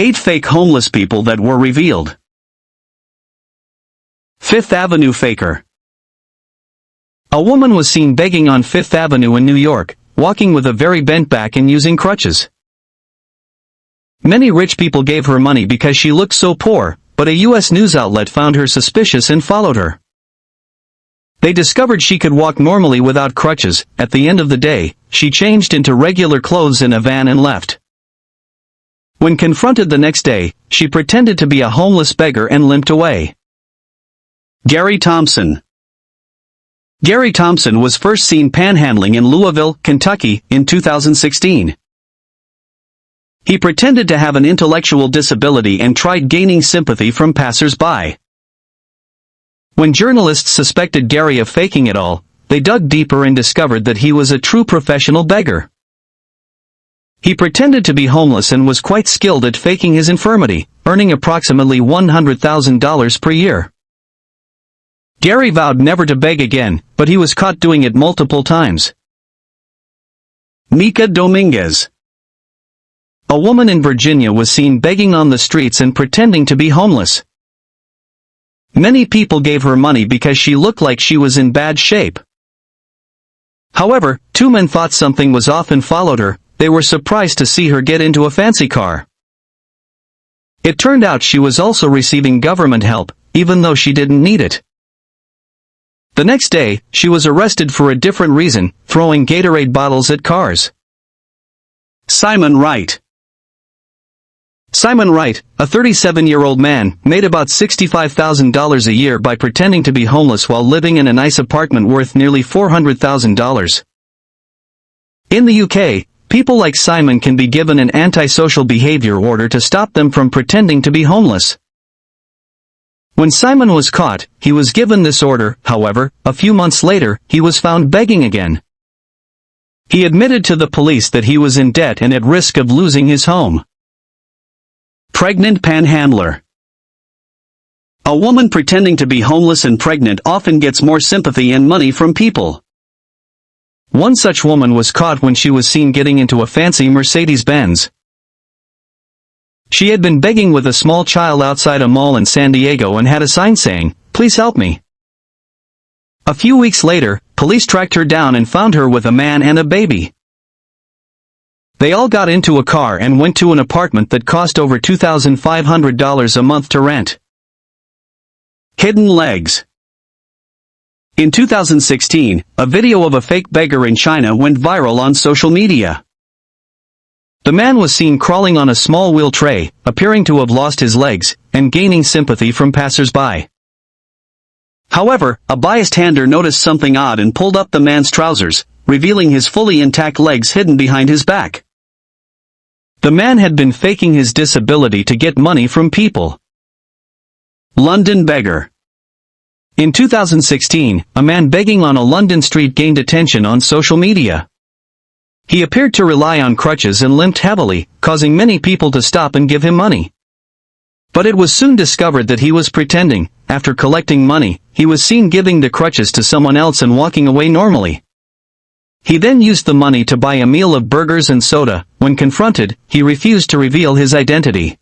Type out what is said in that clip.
8 fake homeless people that were revealed. Fifth Avenue faker. A woman was seen begging on Fifth Avenue in New York, walking with a very bent back and using crutches. Many rich people gave her money because she looked so poor, but a U.S. news outlet found her suspicious and followed her. They discovered she could walk normally without crutches. At the end of the day, she changed into regular clothes in a van and left. When confronted the next day, she pretended to be a homeless beggar and limped away. Gary Thompson. Gary Thompson was first seen panhandling in Louisville, Kentucky, in 2016. He pretended to have an intellectual disability and tried gaining sympathy from passers-by. When journalists suspected Gary of faking it all, they dug deeper and discovered that he was a true professional beggar. He pretended to be homeless and was quite skilled at faking his infirmity, earning approximately $100,000 per year. Gary vowed never to beg again, but he was caught doing it multiple times. Mika Dominguez. A woman in Virginia was seen begging on the streets and pretending to be homeless. Many people gave her money because she looked like she was in bad shape. However, 2 men thought something was off and followed her. They were surprised to see her get into a fancy car. It turned out she was also receiving government help, even though she didn't need it. The next day, she was arrested for a different reason, throwing Gatorade bottles at cars. Simon Wright. Simon Wright, a 37-year-old man, made about $65,000 a year by pretending to be homeless while living in a nice apartment worth nearly $400,000. In the UK, people like Simon can be given an antisocial behavior order to stop them from pretending to be homeless. When Simon was caught, he was given this order. However, a few months later, he was found begging again. He admitted to the police that he was in debt and at risk of losing his home. Pregnant panhandler. A woman pretending to be homeless and pregnant often gets more sympathy and money from people. One such woman was caught when she was seen getting into a fancy Mercedes-Benz. She had been begging with a small child outside a mall in San Diego and had a sign saying, "Please help me." A few weeks later, police tracked her down and found her with a man and a baby. They all got into a car and went to an apartment that cost over $2,500 a month to rent. Hidden legs. In 2016, a video of a fake beggar in China went viral on social media. The man was seen crawling on a small wheel tray, appearing to have lost his legs, and gaining sympathy from passers-by. However, a biased hander noticed something odd and pulled up the man's trousers, revealing his fully intact legs hidden behind his back. The man had been faking his disability to get money from people. London beggar. In 2016, a man begging on a London street gained attention on social media. He appeared to rely on crutches and limped heavily, causing many people to stop and give him money. But it was soon discovered that he was pretending. After collecting money, he was seen giving the crutches to someone else and walking away normally. He then used the money to buy a meal of burgers and soda. When confronted, he refused to reveal his identity.